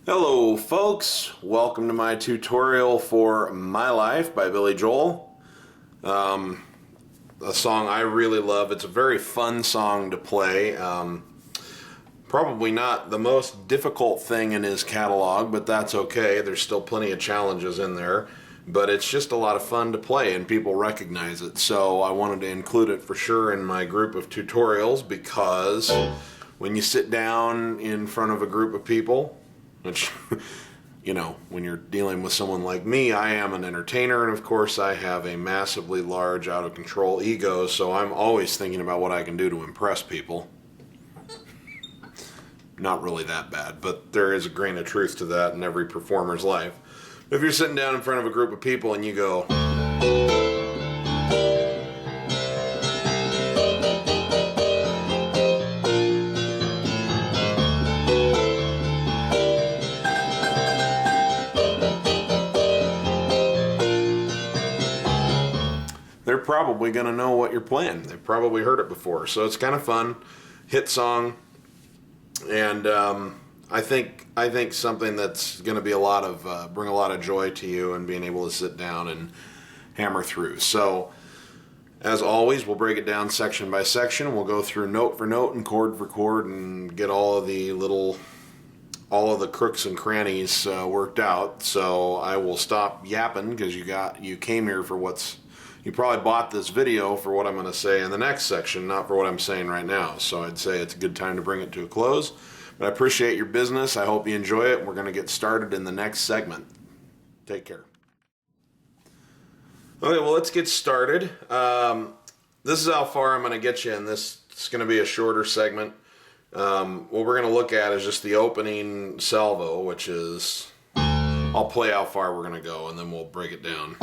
Hello folks, welcome to my tutorial for My Life by Billy Joel. A song I really love. It's a very fun song to play. Probably not the most difficult thing in his catalog, but that's okay. There's still plenty of challenges in there. But it's just a lot of fun to play and people recognize it. So I wanted to include it for sure in my group of tutorials because when you sit down in front of a group of people, which, you know, when you're dealing with someone like me, I am an entertainer, and of course I have a massively large, out-of-control ego, so I'm always thinking about what I can do to impress people. Not really that bad, but there is a grain of truth to that in every performer's life. If you're sitting down in front of a group of people and you go, they're probably going to know what you're playing. They've probably heard it before. So it's kind of fun. Hit song. And I think something that's going to be bring a lot of joy to you and being able to sit down and hammer through. So as always, we'll break it down section by section. We'll go through note for note and chord for chord and get all of the crooks and crannies worked out. So I will stop yapping because you came here for you probably bought this video for what I'm going to say in the next section, not for what I'm saying right now. So I'd say it's a good time to bring it to a close. But I appreciate your business. I hope you enjoy it. We're going to get started in the next segment. Take care. Okay, well, let's get started. This is how far I'm going to get you in this. It's going to be a shorter segment. What we're going to look at is just the opening salvo, which is, I'll play how far we're going to go, and then we'll break it down.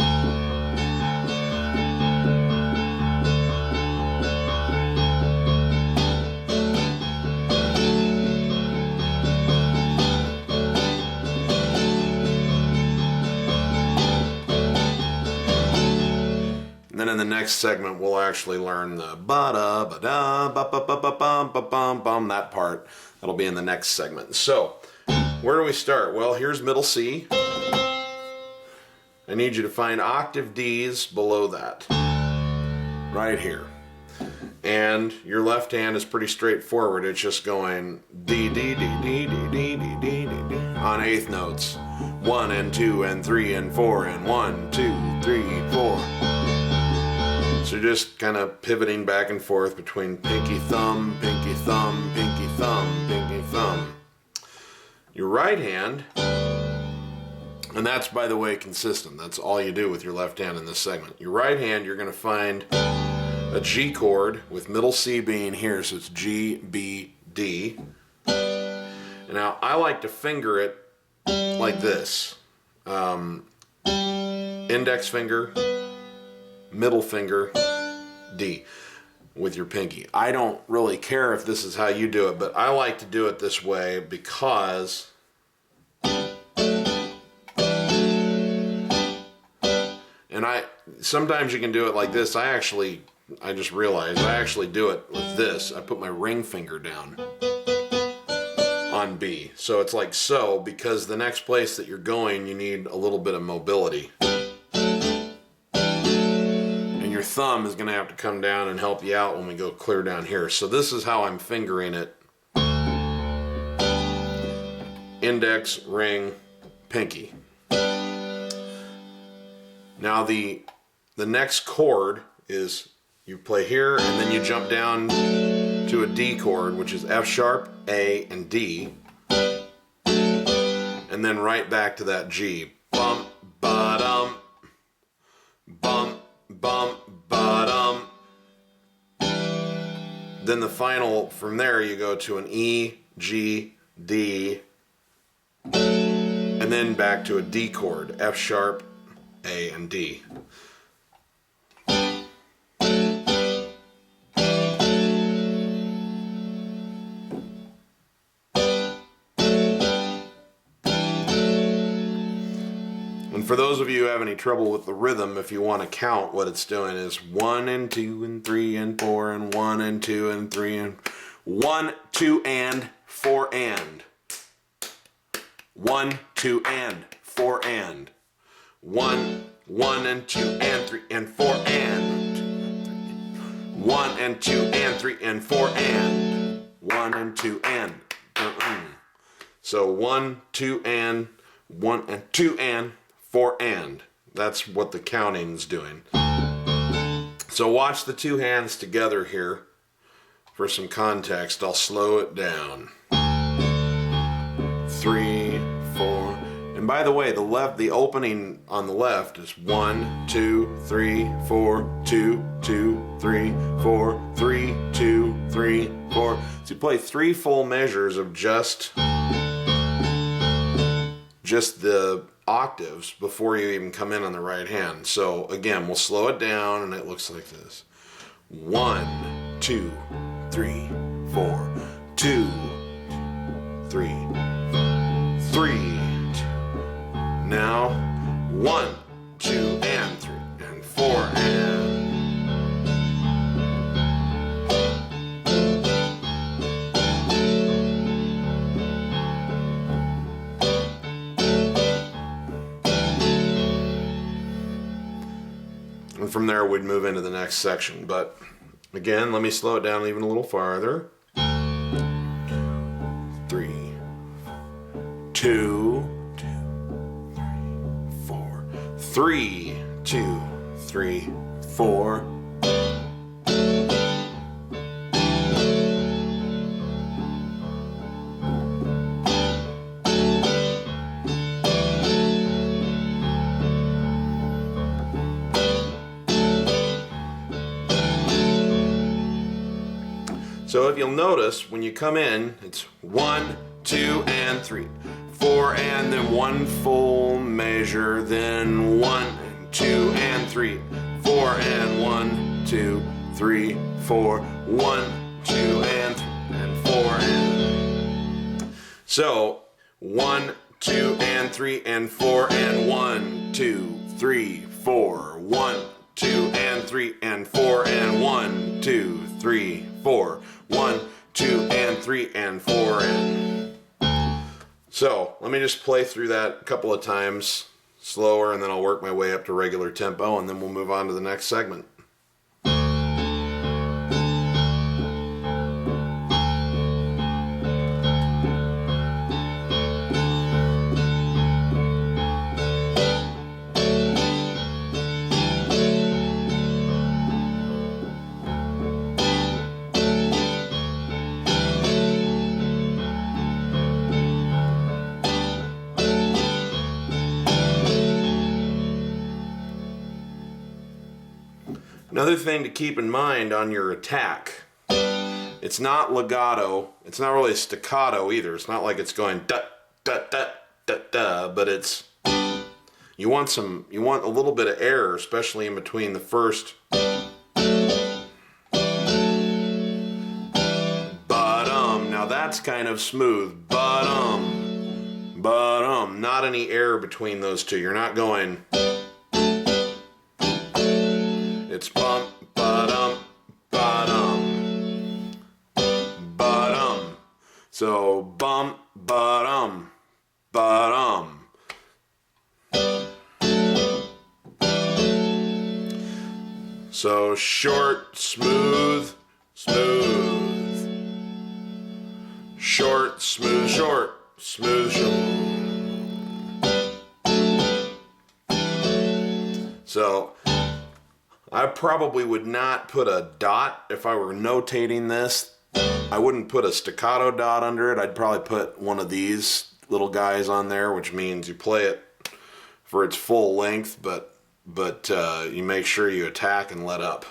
And then in the next segment, we'll actually learn the ba-da-ba-da-ba-ba-ba-ba-bum-ba-bum, that part. That'll be in the next segment. So, where do we start? Well, here's middle C. I need you to find octave Ds below that. Right here. And your left hand is pretty straightforward. It's just going D, D, D, D, D, D, D, D, D, D, on eighth notes. 1 and 2 and 3 and 4 and 1, 2, 3, 4. So you're just kind of pivoting back and forth between pinky thumb, pinky thumb, pinky thumb, pinky thumb. Your right hand, and that's, by the way, consistent. That's all you do with your left hand in this segment. Your right hand, you're going to find a G chord with middle C being here, so it's G, B, D. And now I like to finger it like this. Index finger, middle finger, D with your pinky. I don't really care if this is how you do it, but I like to do it this way because sometimes you can do it like this. I just realized I actually do it with this. I put my ring finger down on B. So it's like so, because the next place that you're going, you need a little bit of mobility. Your thumb is going to have to come down and help you out when we go clear down here. So this is how I'm fingering it. Index, ring, pinky. Now the next chord is you play here and then you jump down to a D chord, which is F sharp, A, and D. And then right back to that G. Bum, ba-dum, bum, bum, ba-dum. Then the final, from there you go to an E, G, D, and then back to a D chord, F sharp, A, and D. And for those of you who have any trouble with the rhythm, if you want to count, what it's doing is 1 and 2 and 3 and 4 and 1 and 2 and 3 and 1, 2 and 4 and 1, 2, and 4 and 1, 1 and 2 and 3 and 4 and 1 and 2 and 3 and 4 and 1 and 2 and so 1, 2 and 1 and 2 and 4 and. That's what the counting's doing. So watch the two hands together here for some context. I'll slow it down. 3, 4, and by the way, the opening on the left is 1, 2, 3, 4, 2, 2, 3, 4, 3, 2, 3, 4. So you play 3 full measures of just the octaves before you even come in on the right hand. So again, we'll slow it down and it looks like this. 1, 2, 3, 4, 2, 3, 3. Now 1, 2, and 3, and 4, and from there we'd move into the next section. But again, let me slow it down even a little farther. 3, 2, 4, 3, 2, 3, 4. So if you'll notice, when you come in, it's 1, 2, and 3, 4, and then 1 full measure, then 1, and 2, and 3, 4, and 1, 2, 3, 4, 1, 2, and 3, and 4, and. So 1, 2, and 3, and 4, and 1, 2, 3, 4, 1, 2, and 3, and 4, and 1, 2, 3, 4, 1, 2, and 3, and 4, and. So let me just play through that a couple of times slower, and then I'll work my way up to regular tempo, and then we'll move on to the next segment. Another thing to keep in mind on your attack, it's not legato, it's not really staccato either. It's not like it's going da da da da da, but it's you want a little bit of air, especially in between the first but now that's kind of smooth, but not any air between those two. You're not going. It's bump, ba-dum, ba-dum, ba-dum. So bump, ba-dum, ba-dum. So short, smooth, smooth. Short, smooth, short, smooth, short. So I probably would not put a dot if I were notating this. I wouldn't put a staccato dot under it. I'd probably put one of these little guys on there, which means you play it for its full length, but you make sure you attack and let up.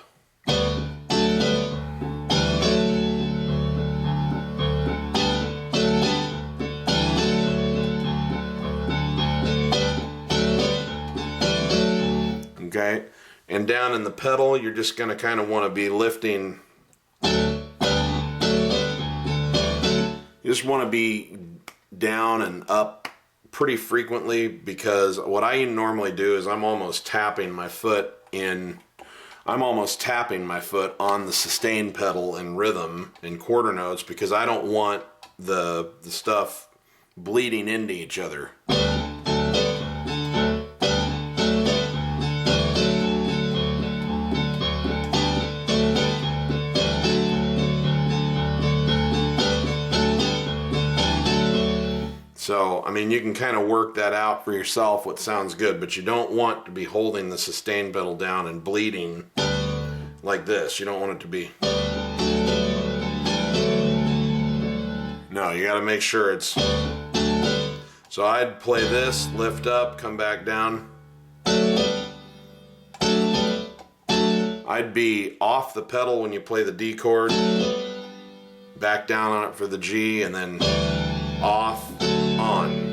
Okay? And down in the pedal, you're just going to kind of want to be lifting. You just want to be down and up pretty frequently, because what I normally do is I'm almost tapping my foot on the sustain pedal in rhythm in quarter notes, because I don't want the stuff bleeding into each other. So, I mean, you can kind of work that out for yourself what sounds good, but you don't want to be holding the sustain pedal down and bleeding like this. You don't want it to be... No, you got to make sure it's... So I'd play this, lift up, come back down. I'd be off the pedal when you play the D chord, back down on it for the G, and then off, on.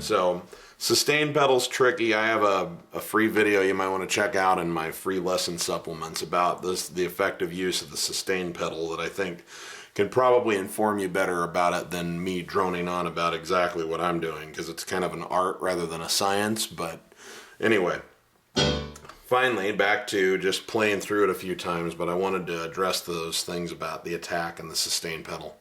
So, sustain pedal's tricky. I have a free video you might want to check out in my free lesson supplements about this, the effective use of the sustain pedal, that I think can probably inform you better about it than me droning on about exactly what I'm doing, because it's kind of an art rather than a science. But anyway, finally back to just playing through it a few times, but I wanted to address those things about the attack and the sustain pedal.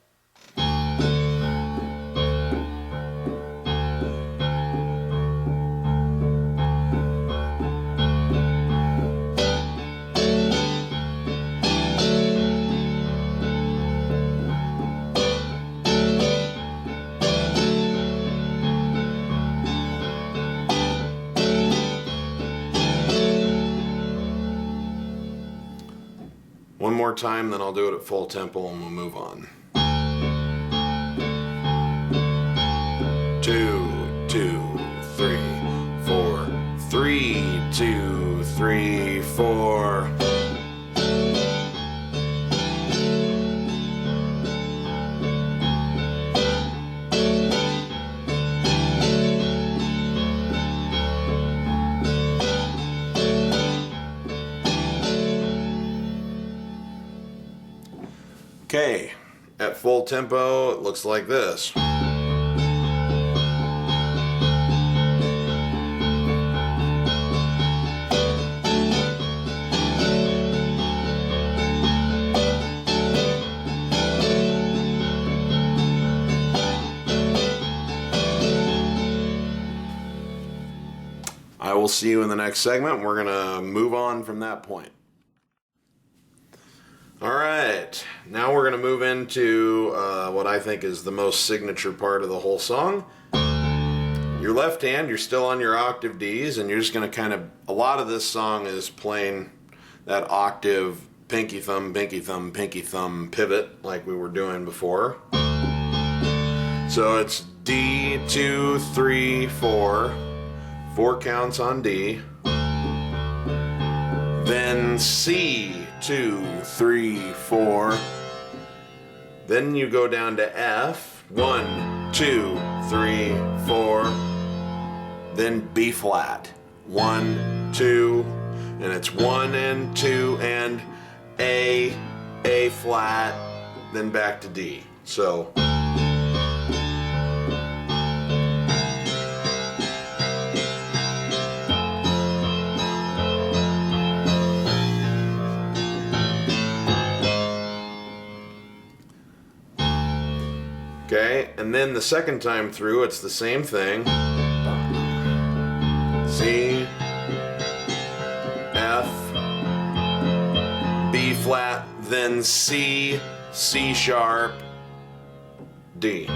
One more time, then I'll do it at full tempo and we'll move on. 2, 2, 3, 4. 3, 2, 3, 4. Okay, at full tempo, it looks like this. I will see you in the next segment. We're going to move on from that point. Alright, now we're going to move into what I think is the most signature part of the whole song. Your left hand, you're still on your octave Ds, and you're just going to kind of, a lot of this song is playing that octave pinky thumb, pinky thumb, pinky thumb pivot like we were doing before. So it's D, 2, 3, 4, 4 counts on D, then C, 2, 3, 4. Then you go down to F. 1, 2, 3, 4. Then B flat. 1, 2, and it's 1 and 2 and A flat, then back to D. So okay, and then the second time through, it's the same thing. C, F, B flat, then C, C sharp, D.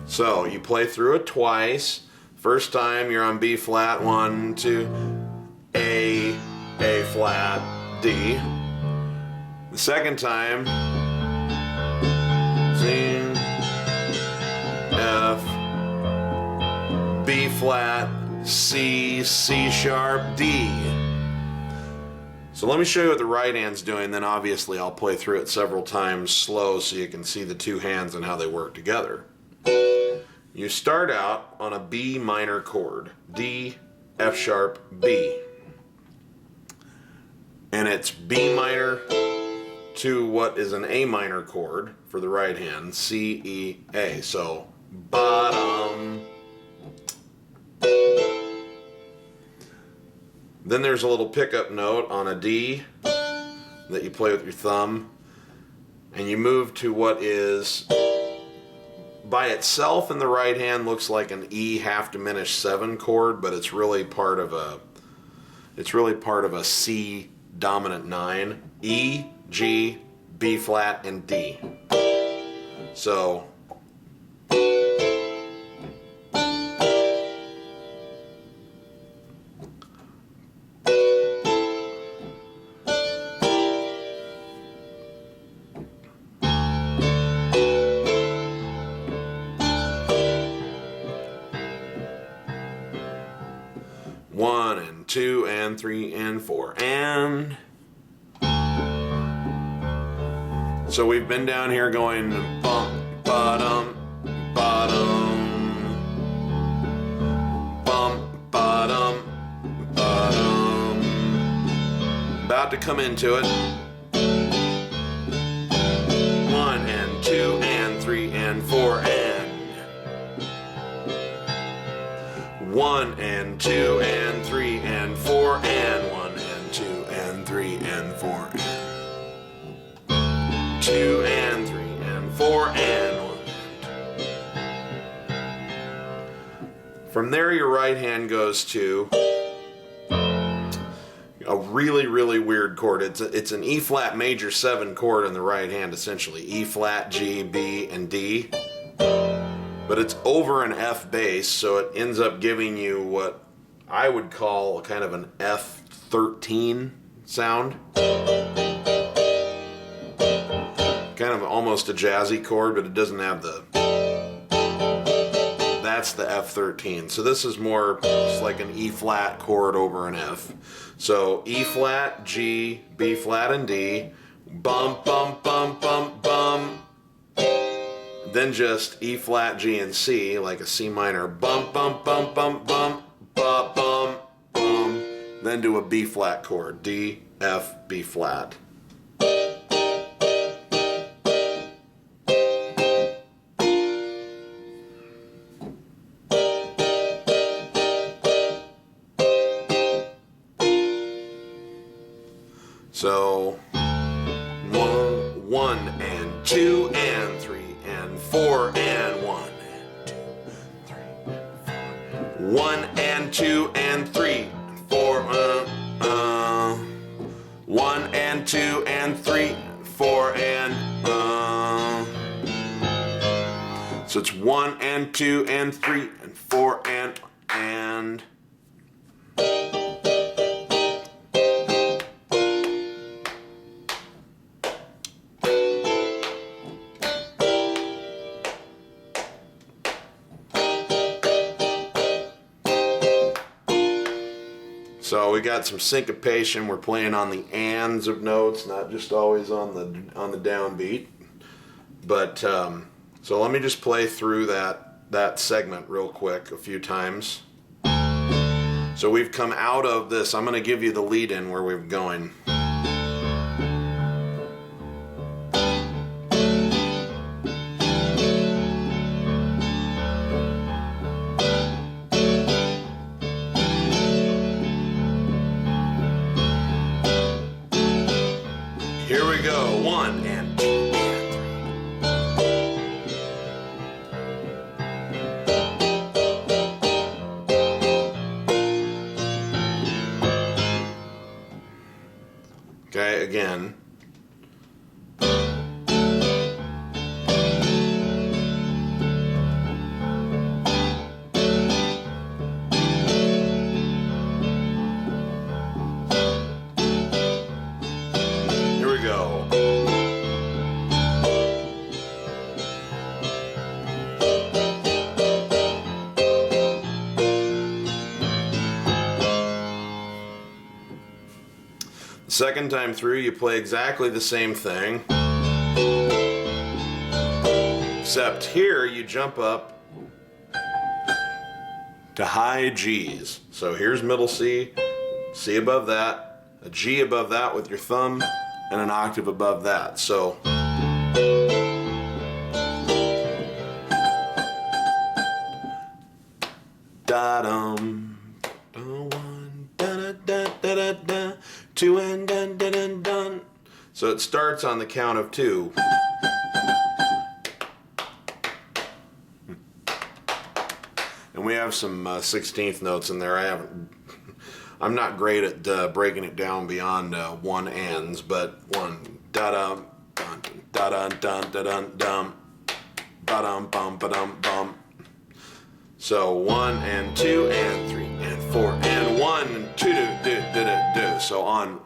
So you play through it twice. First time you're on B flat, 1, 2, A flat, D. The second time, C, F, B flat, C, C sharp, D. So let me show you what the right hand's doing, then obviously I'll play through it several times slow so you can see the two hands and how they work together. You start out on a B minor chord, D, F sharp, B. And it's B minor to what is an A minor chord for the right hand, C, E, A. So bottom, Then there's a little pickup note on a D that you play with your thumb, and you move to what is by itself in the right hand looks like an E half diminished 7 chord, but it's really part of a C dominant 9. E, G, B flat, and D. So one and two and three and four and so we've been down here going bum bottom bottom bum bottom bottom. About to come into it. One and two and three and four and one and two and three and four and one and two and three and four and two and three and four and one. From there your right hand goes to a really, really weird chord. It's an E flat major 7 chord in the right hand, essentially. E flat, G, B, and D. But it's over an F bass, so it ends up giving you what I would call kind of an F13 sound. Kind of almost a jazzy chord, but it doesn't have the... That's the F13. So this is more just like an E flat chord over an F. So E flat, G, B flat, and D. Bum, bum, bum, bum, bum. Then just E flat, G, and C, like a C minor. Bum, bum, bum, bum, bum, bum, bum, bum. Then do a B flat chord. D, F, B flat. So, one and two and three and four and one and two, three, four. One and two and three and four. One and two and three and four and. So it's one and two and three and four and. So we got some syncopation. We're playing on the ands of notes, not just always on the downbeat. But so let me just play through that segment real quick a few times. So we've come out of this. I'm going to give you the lead in where we're going. Here we go. One and two and three. Okay, again. Second time through, you play exactly the same thing, except here you jump up to high G's. So here's middle C, C above that, a G above that with your thumb, and an octave above that. So da-dum, da-one, da-da-da-da. So it starts on the count of 2. And we have some 16th notes in there. I'm not great at breaking it down beyond one ands, but one da dum da dum dum da dum dum ba dum bum ba dum bum. So 1 and 2 and 3 and 4 and 1 and 2 do. So on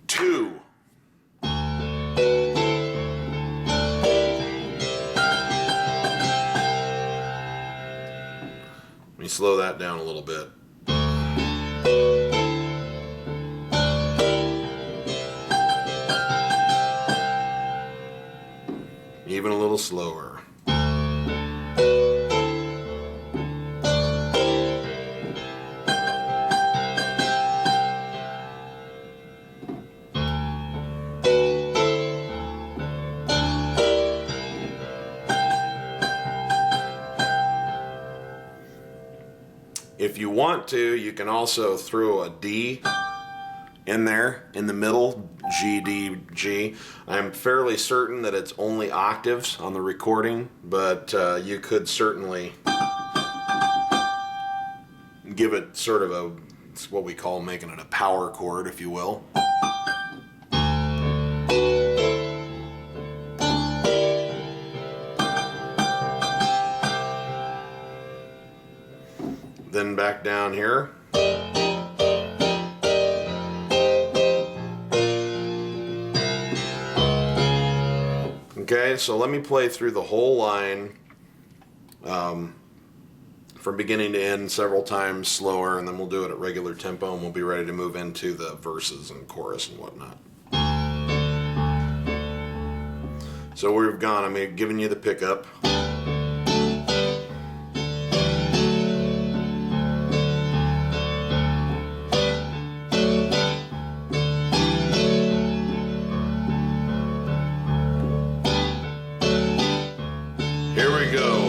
2. Let me slow that down a little bit. Even a little slower. If you want to, you can also throw a D in there, in the middle, G, D, G. I'm fairly certain that it's only octaves on the recording, but you could certainly give it sort of it's what we call making it a power chord, if you will. Then back down here. Okay, so let me play through the whole line from beginning to end several times slower, and then we'll do it at regular tempo, and we'll be ready to move into the verses and chorus and whatnot. So we've gone, I'm giving you the pickup. Here we go.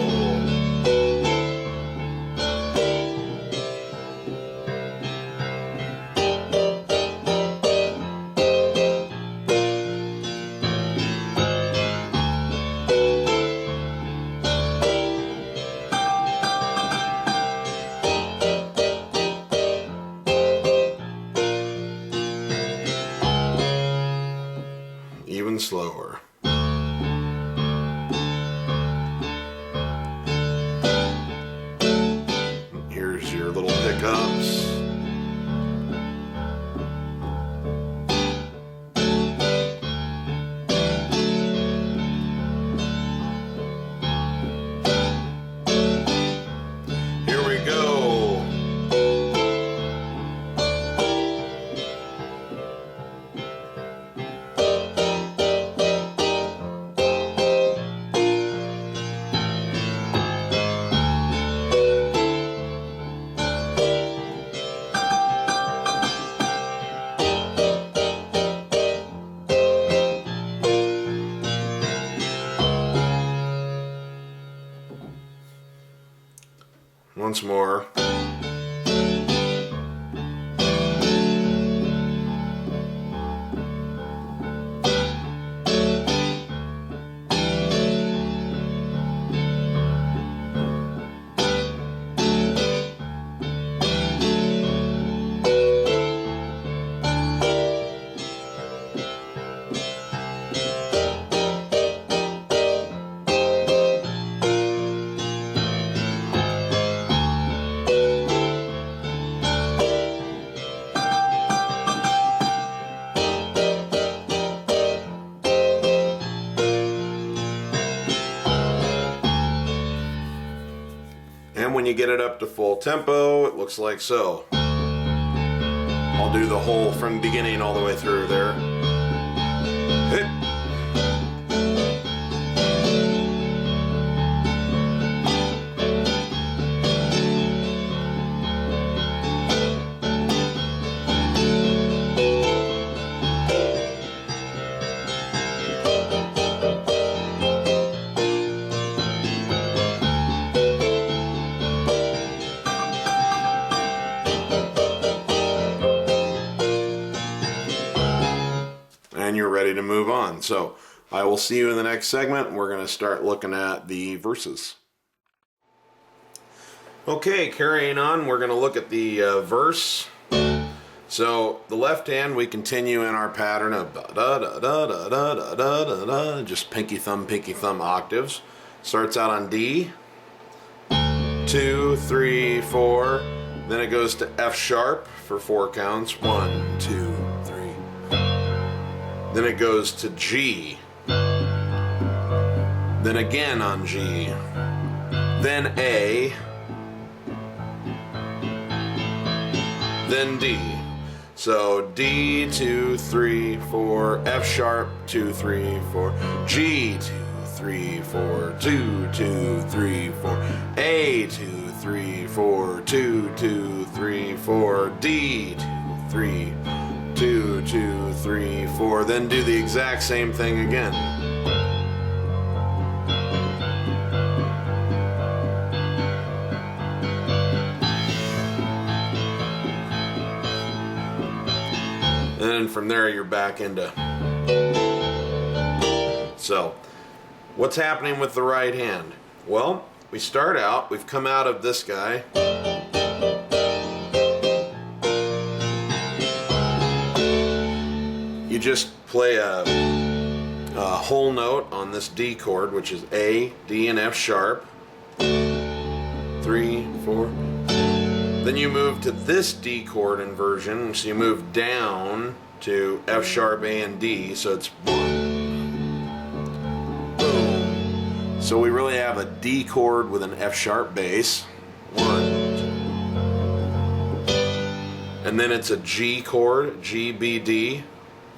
Even slower. Here's your little pickups. Here we go. Once more. And when you get it up to full tempo, it looks like so. I'll do the whole from beginning all the way through there. Hit. and you're ready to move on. So I will see you in the next segment. We're going to start looking at the verses. Okay, carrying on, we're going to look at the verse. So the left hand, we continue in our pattern of da da da da da da da da da, just pinky thumb octaves. Starts out on D, 2, 3, 4. Then it goes to F sharp for 4 counts. 1, 2, 3. Then it goes to G. Then again on G. Then A. Then D. So D, 2, 3, 4, F sharp, 2, 3, 4, G, 2, 3, 4, 2, 2, 3, 4, A, 2, 3, 4, 2, 2, 3, 4, D, 2, 3, 2, 2, 3, 4. Then do the exact same thing again. And then from there you're back into. So, what's happening with the right hand? Well, we start out, we've come out of this guy. You just play a whole note on this D chord, which is A, D, and F sharp. 3, 4. Then you move to this D chord inversion, so you move down to F sharp, A, and D, so it's 1. Boom. So we really have a D chord with an F sharp bass. 1, 2. And then it's a G chord, G, B, D.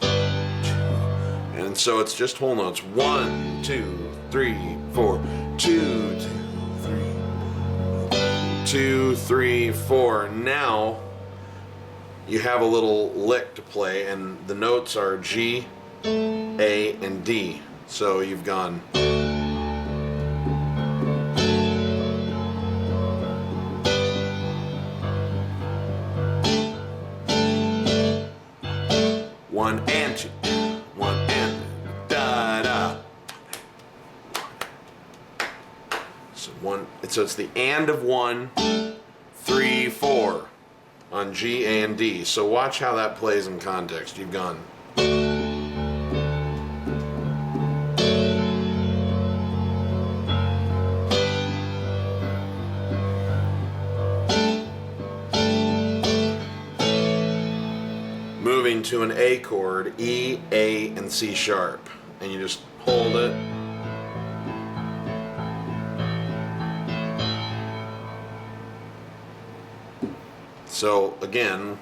And so it's just whole notes. 1, 2, 3, 4. 2, 2. 2, 3, 4. Now you have a little lick to play, and the notes are G, A, and D. So you've gone. One and two. One and da da. So it's the and of 1, 3, 4 on G, A, and D. So watch how that plays in context. You've gone. Moving to an A chord, E, A, and C sharp. And you just hold it. So again,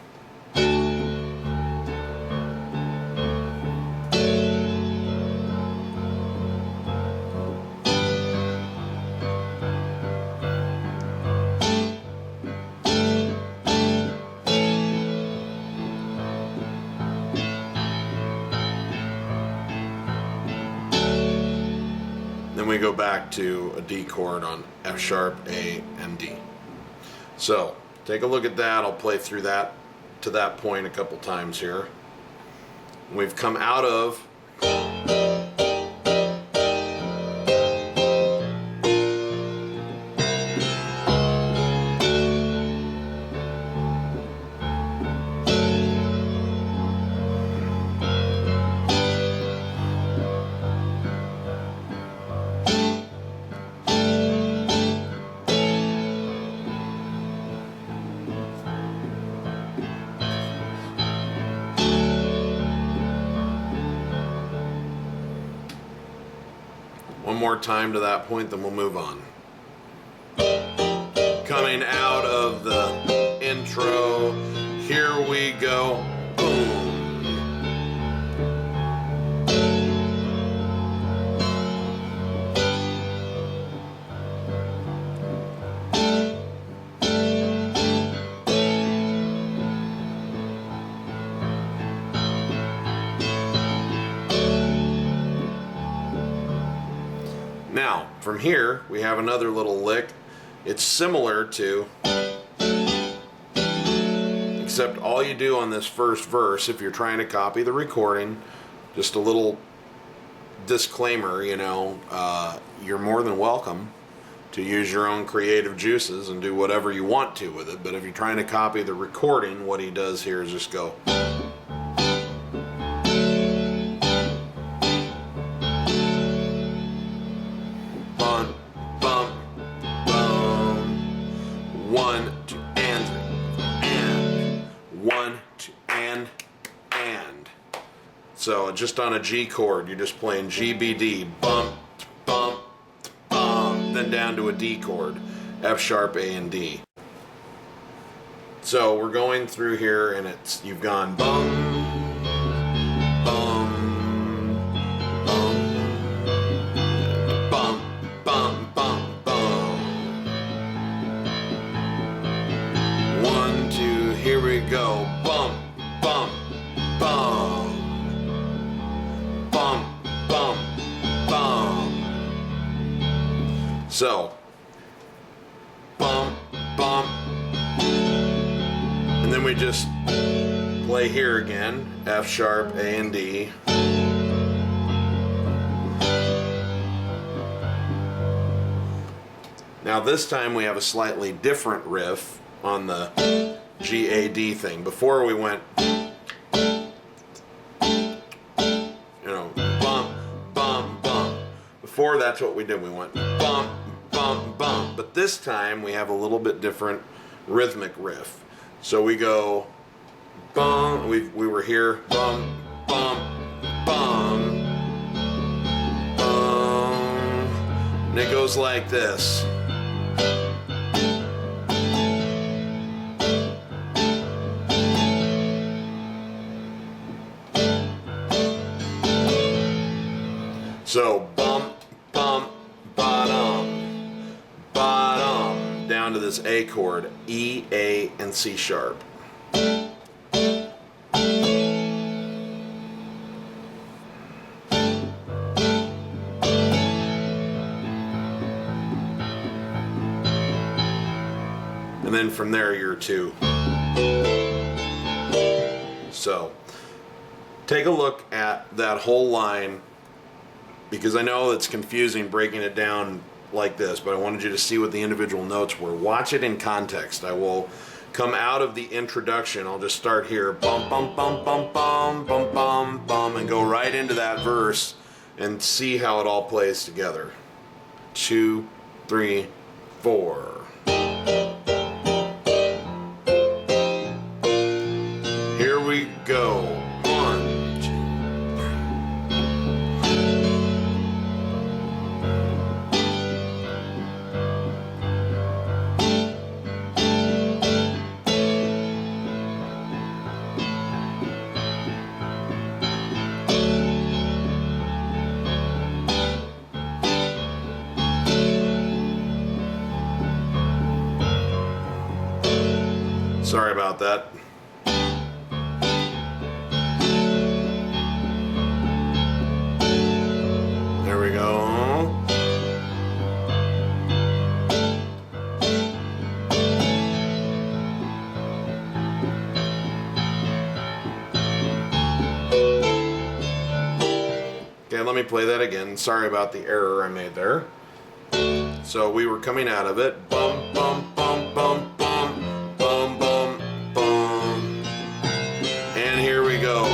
then we go back to a D chord on F sharp, A, and D. So take a look at that. I'll play through that to that point a couple times here. We've come out of one more time to that point, then we'll move on. Coming out of the intro, here we go, boom. Now, from here, we have another little lick. It's similar to, except all you do on this first verse, if you're trying to copy the recording, just a little disclaimer, you know, you're more than welcome to use your own creative juices and do whatever you want to with it. But if you're trying to copy the recording, what he does here is just go. Bum, bum, bum. 1, 2, and 1, 2, and. So just on a G chord, you're just playing G, B, D, bump, bump, bump, then down to a D chord, F sharp, A, and D. So we're going through here, and you've gone bum, bum, bum, bum, bum, bum, bum. 1, 2, here we go, bump, bump, bump. Bum, bum, bum. So, bum, bum. And then we just play here again, F sharp, A, and D. Now this time we have a slightly different riff on the G-A-D thing. Before we went, before that's what we did. We went bump, bump, bump. But this time we have a little bit different rhythmic riff. So we go bum. We were here bum, bum, bum, bum. And it goes like this. So bump, bump, bottom, bottom, down to this A chord, E, A, and C sharp. And then from there you're 2. So take a look at that whole line, because I know it's confusing breaking it down like this, but I wanted you to see what the individual notes were. Watch it in context. I will come out of the introduction. I'll just start here, bum, bum, bum, bum, bum, bum, bum, bum, and go right into that verse and see how it all plays together. 2, 3, 4. Here we go. 1, 2. Sorry about that. There we go. Okay, let me play that again. Sorry about the error I made there. So we were coming out of it. Bum, bum, bum, bum, bum. Bum, bum, bum. And here we go.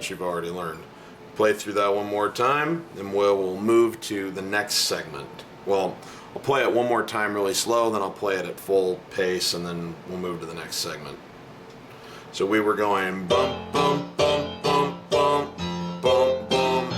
You've already learned. Play through that one more time, and we'll move to the next segment. Well, I'll play it one more time really slow, then I'll play it at full pace, and then we'll move to the next segment. So we were going bump, bump, bump, bump, bump, bump, bump, bump.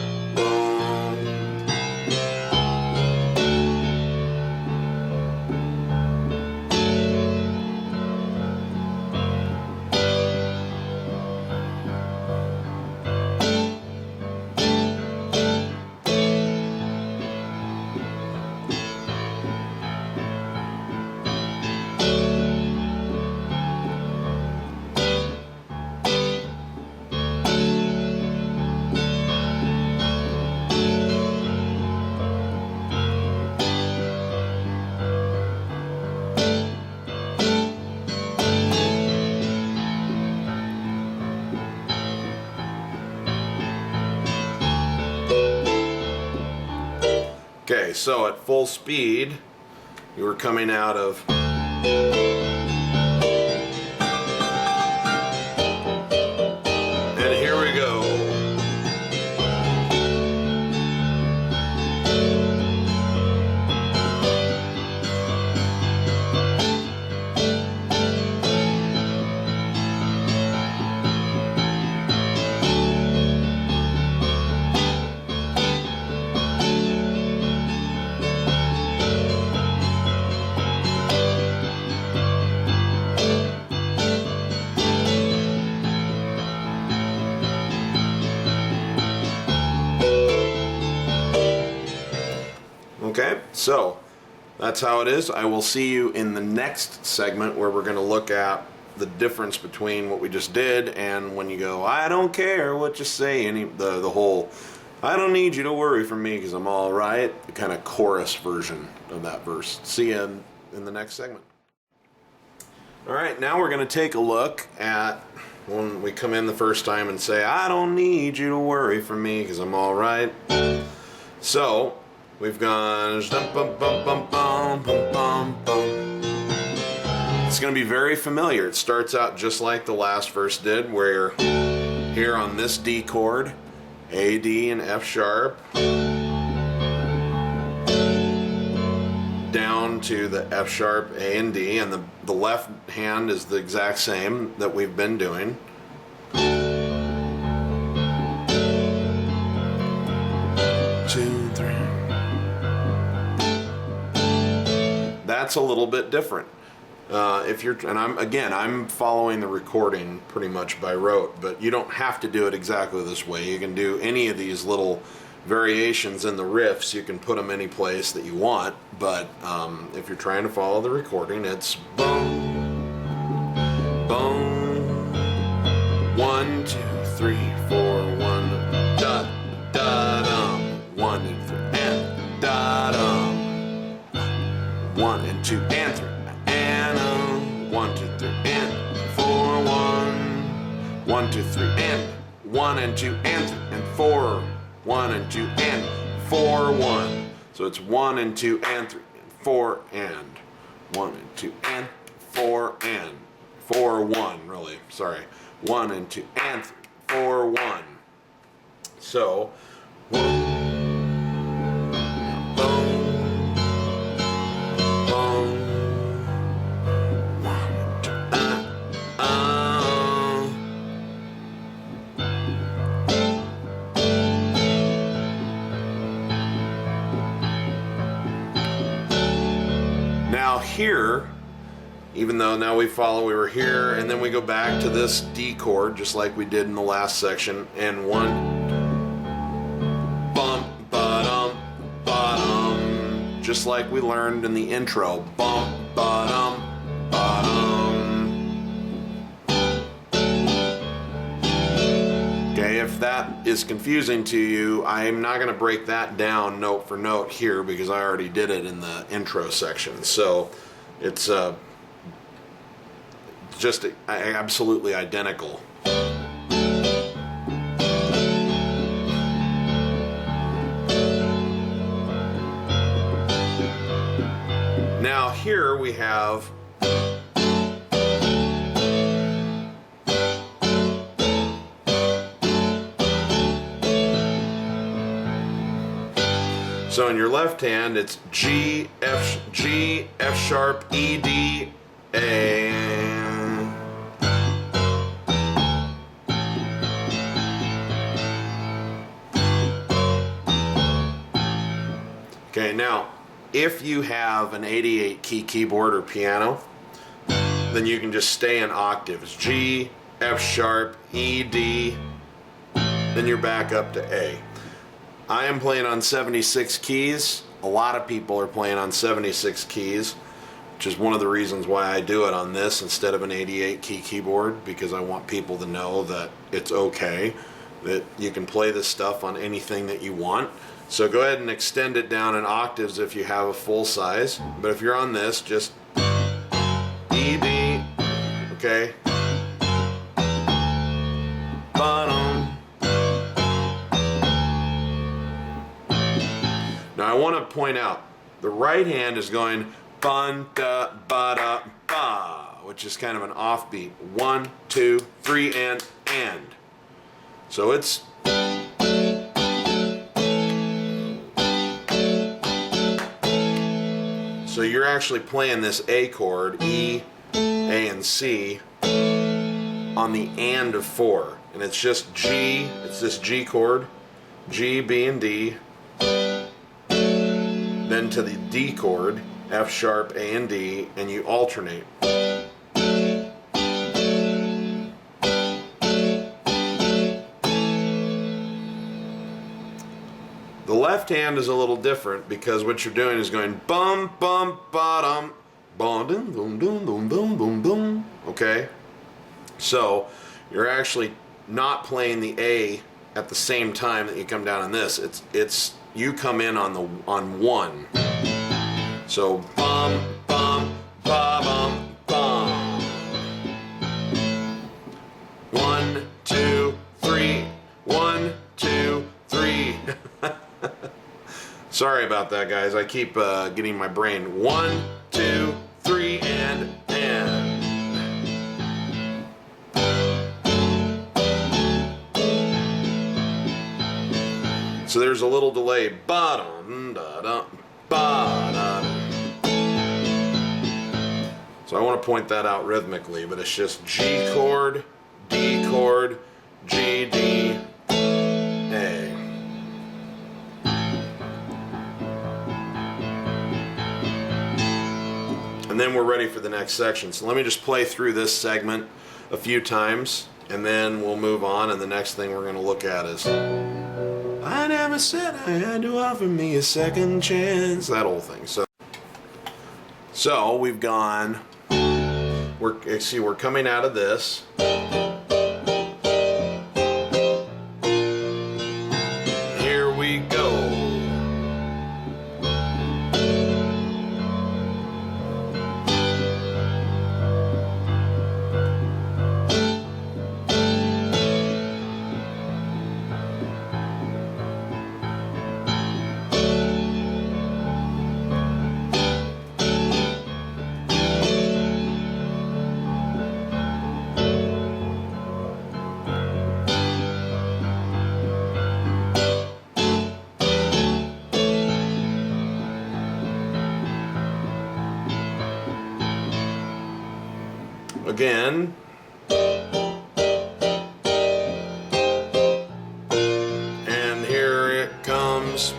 Okay, so at full speed, you were coming out of... And here we go. Okay, so that's how it is. I will see you in the next segment where we're going to look at the difference between what we just did and when you go, I don't care what you say, the whole, I don't need you to worry for me because I'm all right, the kind of chorus version of that verse. See you in the next segment. All right, now we're going to take a look at when we come in the first time and say, I don't need you to worry for me because I'm all right. So we've gone. It's going to be very familiar. It starts out just like the last verse did, where here on this D chord, A, D, and F sharp, down to the F sharp, A, and D, and the left hand is the exact same that we've been doing. Two, three. That's a little bit different. I'm following the recording pretty much by rote, but you don't have to do it exactly this way. You can do any of these little variations in the riffs. You can put them any place that you want, but if you're trying to follow the recording, it's boom, boom, 1, 2, 3, 4, 1, da, da, dum, 1 and 3, and da, dum, 1 and 2 and 3, and 1, 2, 3, and 4, 1, 1, 2, 3, and 1 and 2 and 3, and 4, 1 and 2 and 4, 1. So it's 1 and 2 and 3 and 4 and 1 and 2 and 4 and 4, 1. Really, sorry. 1 and 2 and 3, 4, 1. So 1, boom, boom, 1 and 2, Now here, even though now we were here, and then we go back to this D chord, just like we did in the last section, and 1, bump, ba-dum, ba-dum, just like we learned in the intro, bump, ba-dum, ba-dum. Okay, if that is confusing to you, I'm not going to break that down note for note here because I already did it in the intro section. So it's just absolutely identical. Now here we have so in your left hand, it's G, F sharp, E, D, A. Okay, now, if you have an 88 key keyboard or piano, then you can just stay in octaves. G, F sharp, E, D, then you're back up to A. I am playing on 76 keys. A lot of people are playing on 76 keys, which is one of the reasons why I do it on this instead of an 88 key keyboard, because I want people to know that it's okay, that you can play this stuff on anything that you want. So go ahead and extend it down in octaves if you have a full size, but if you're on this, just E, D, okay, bottom. Now Now I want to point out, the right hand is going bun da ba da ba, which is kind of an offbeat. 1, 2, 3, and. So it's. So you're actually playing this A chord, E, A, and C, on the and of 4. And it's just G, it's this G chord, G, B, and D, then to the D chord, F sharp, A, and D, and you alternate. The left hand is a little different because what you're doing is going bum bum bottom bum dum dum dum dum dum dum dum. Okay, so you're actually not playing the A at the same time that you come down on this. It's you come in on 1. So bum bum ba bum bum. 1, 2, 3. 1, 2, 3. Sorry about that, guys. I keep getting my brain. 1, 2, 3, and. So there's a little delay. Ba-dum, da-dum, ba-dum. So I want to point that out rhythmically, but it's just G chord, D chord, G, D, A. And then we're ready for the next section. So let me just play through this segment a few times, and then we'll move on, and the next thing we're going to look at is I never said I had to offer me a second chance. That whole thing. So we've gone, we're coming out of this. Here we go. Again. And here it comes.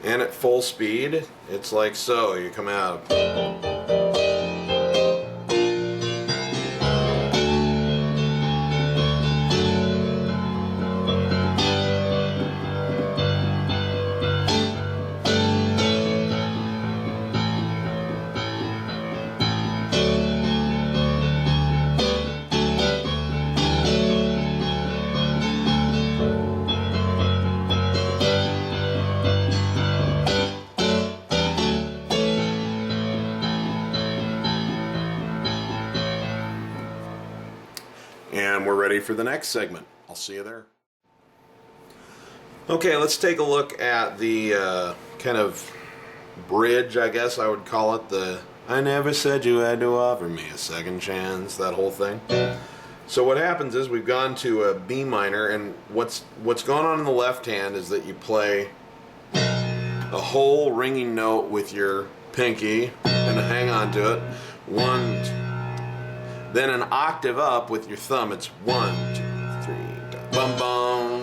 And at full speed, it's like so. You come out. And we're ready for the next segment. I'll see you there. Okay, let's take a look at the kind of bridge, I guess I would call it. The I never said you had to offer me a second chance, that whole thing. So what happens is we've gone to a B minor, and what's going on in the left hand is that you play a whole ringing note with your pinky and hang on to it. One, two. Then an octave up with your thumb. It's 1, 2, 3, bum bum.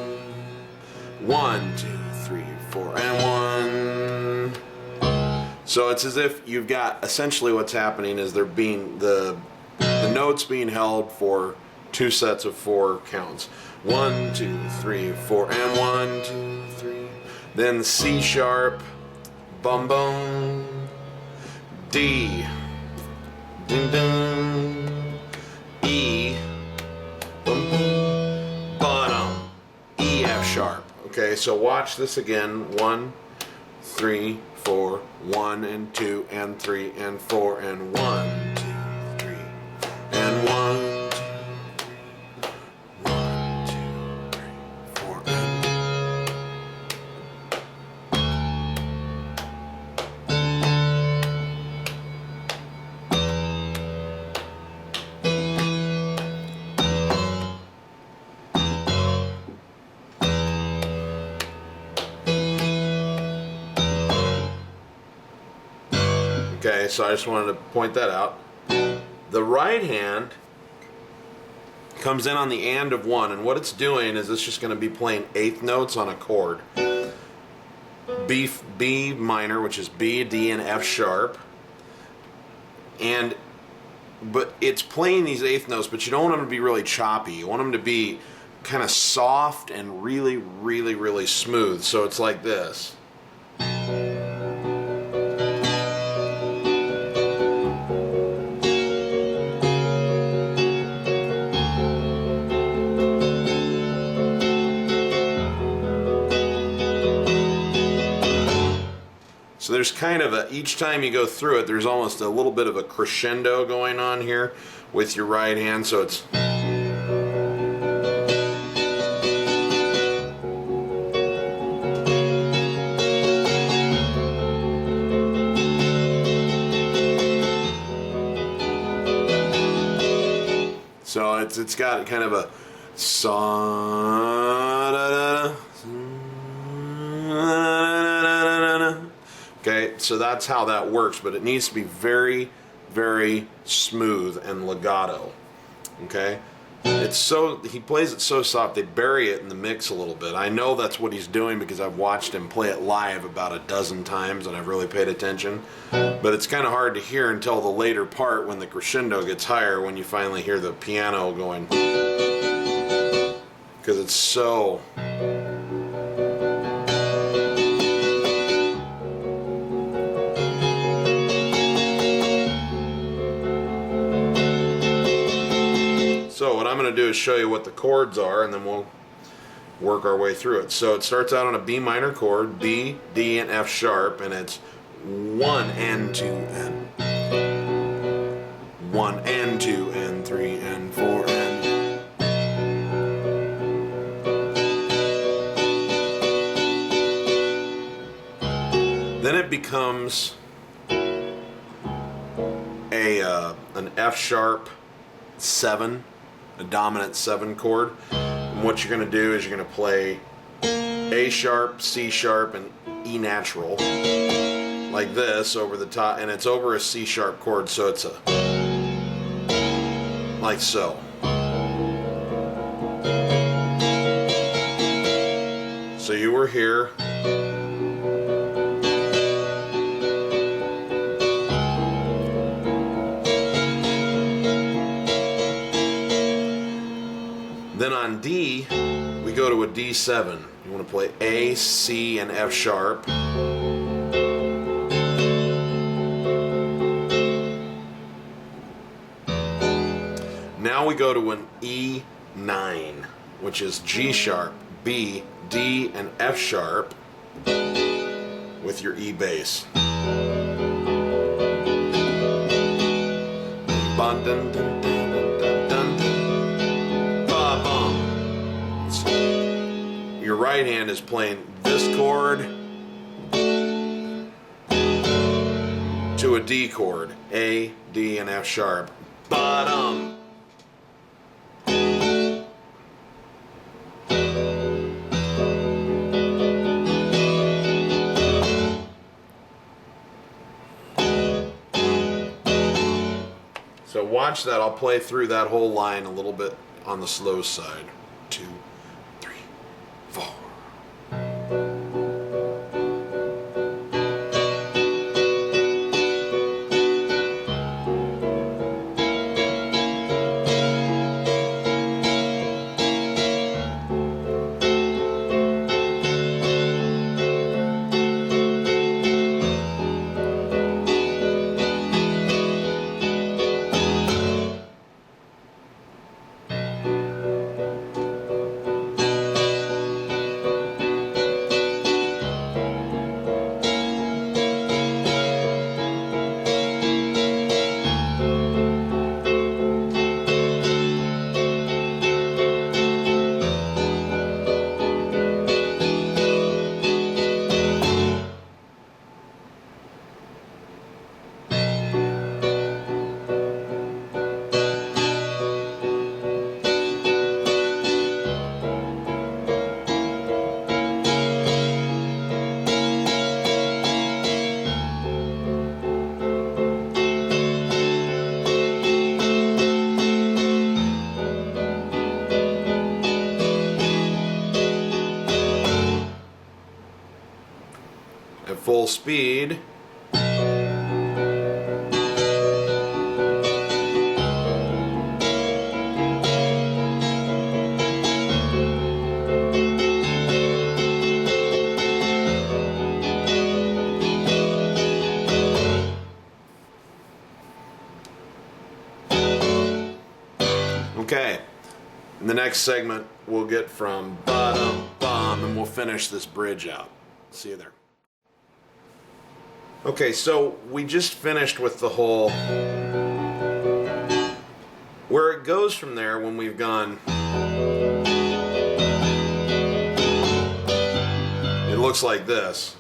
1, 2, 3, 4, and 1. So it's as if you've got, essentially what's happening is they're being the notes being held for 2 sets of 4 counts. 1, 2, 3, 4, and 1, 2, 3. Then C sharp, bum bum, D, ding ding, E, bum bum, bottom, E F sharp. Okay, so watch this again. 1, 3, 4, 1 and 2 and 3 and 4 and 1, 2, 3, and 1. Okay, so I just wanted to point that out. The right hand comes in on the and of 1, and what it's doing is it's just going to be playing 8th notes on a chord. B minor, which is B, D, and F sharp. But it's playing these 8th notes, but you don't want them to be really choppy. You want them to be kind of soft and really, really, really smooth. So it's like this. So there's kind of each time you go through it, there's almost a little bit of a crescendo going on here with your right hand. So it's it's got kind of a sa da da da. Okay, so that's how that works, but it needs to be very, very smooth and legato. Okay, he plays it so soft they bury it in the mix a little bit. I know that's what he's doing because I've watched him play it live about a dozen times and I've really paid attention. But it's kind of hard to hear until the later part when the crescendo gets higher, when you finally hear the piano going, because it's so. So what I'm going to do is show you what the chords are, and then we'll work our way through it. So it starts out on a B minor chord, B, D, and F sharp, and it's 1 and 2 and 1 and 2 and 3 and 4 and. Then it becomes an F sharp 7. A dominant 7 chord, and what you're going to do is you're going to play A sharp, C sharp, and E natural like this over the top, and it's over a C sharp chord, so it's like so. So you were here. Then on D, we go to a D7. You want to play A, C, and F sharp. Now we go to an E9, which is G sharp, B, D, and F sharp with your E bass. Dun, dun, dun, dun, dun, dun, dun. right hand is playing this chord to a D chord, A, D, and F sharp. Bottom. So watch that. I'll play through that whole line a little bit on the slow side. 2, 3, 4. At full speed. Okay, in the next segment we'll get from bottom, bum, and we'll finish this bridge out. See you there. Okay, so we just finished with the whole, where it goes from there when we've gone, it looks like this.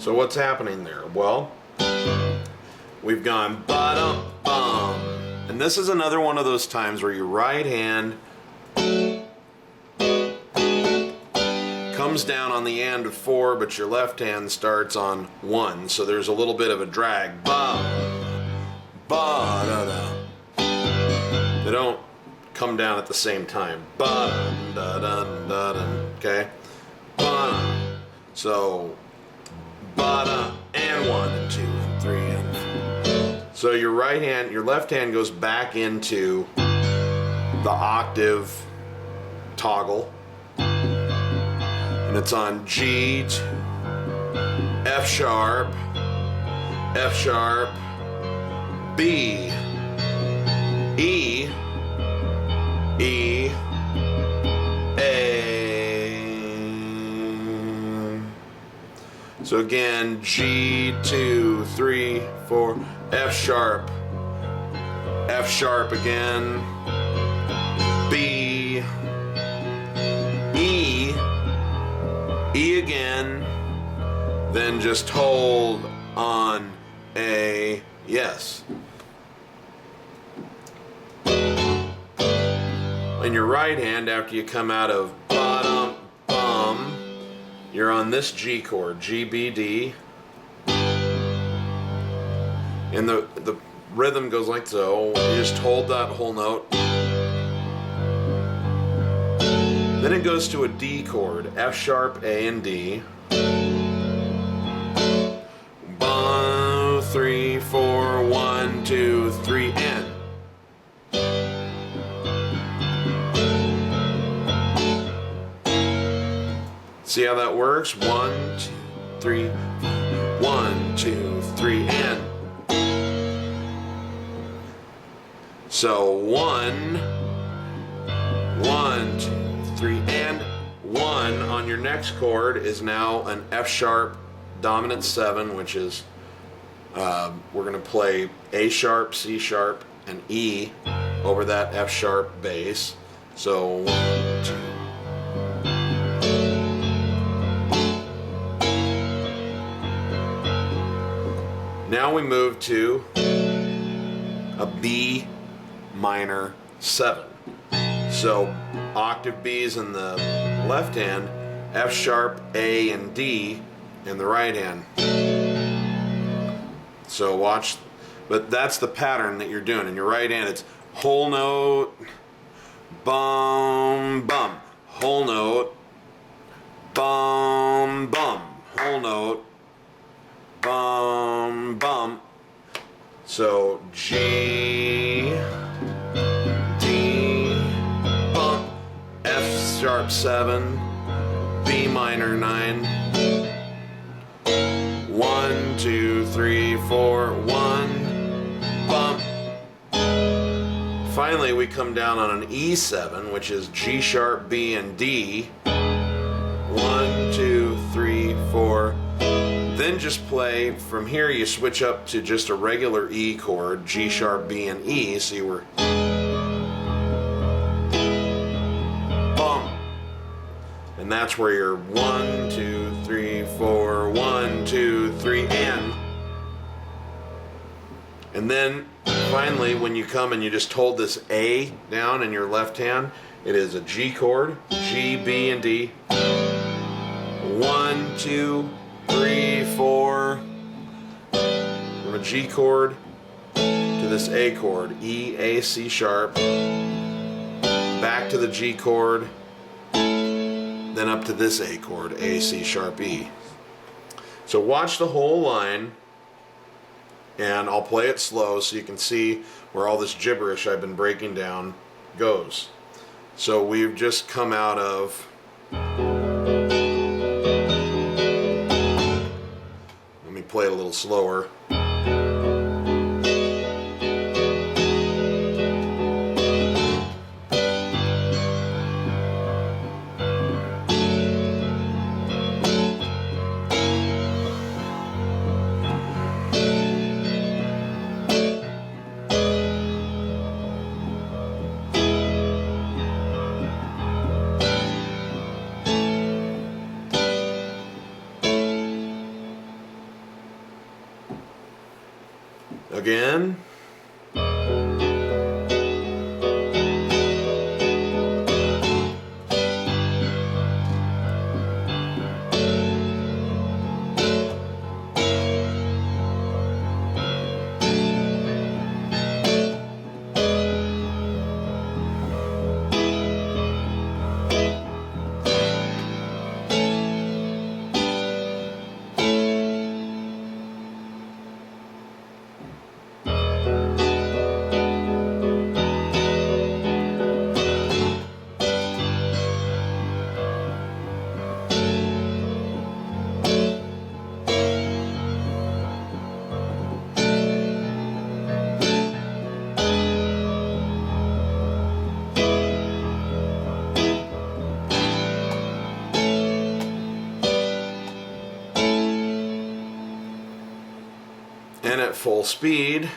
So what's happening there? Well, we've gone bottom, bum. And this is another one of those times where your right hand comes down on the end of 4, but your left hand starts on 1. So there's a little bit of a drag. Bum, ba, da, da. They don't come down at the same time. Ba, da, da, da, da, okay? Ba. So bottom and 1 and 2 and 3 and 4. So your right hand, your left hand goes back into the octave toggle, and it's on G to F sharp, B, E, E, A. So again, G, 2, 3, 4, F sharp again, B, E, E again, then just hold on A, yes. In your right hand, after you come out of bottom, bum, you're on this G chord, G, B, D. And the rhythm goes like so. You just hold that whole note. Then it goes to a D chord, F sharp, A, and D. 1, 3, 4, 1, 2, 3, and. See how that works? 1, 2, 3, 1, 2, 3, and. So 1, 1, 2, 3, and 1 on your next chord is now an F sharp dominant 7, which is we're going to play A sharp, C sharp, and E over that F sharp bass. So 1, 2. Now we move to a B minor 7. So octave B's in the left hand, F sharp, A, and D in the right hand. So watch, but that's the pattern that you're doing. In your right hand, it's whole note, bum, bum, whole note, bum, bum, whole note, bum, bum. So G, D, bum, F sharp 7, B minor 9, 1, 2, 3, 4, 1, bum. Finally, we come down on an E7, which is G sharp, B, and D. 1, 2, 3, 4. Then just play from here. You switch up to just a regular E chord, G sharp, B, and E. So you were bum, and that's where you're 1, 2, 3, 4, 1, 2, 3, and then finally, when you come and you just hold this A down in your left hand, it is a G chord, G, B, and D. 1, 2, 3, 4. From a G chord to this A chord, E, A, C sharp. Back to the G chord. Then up to this A chord, A, C sharp, E. So watch the whole line, and I'll play it slow so you can see where all this gibberish I've been breaking down goes. So we've just come out of, let me play it a little slower. Again. And at full speed.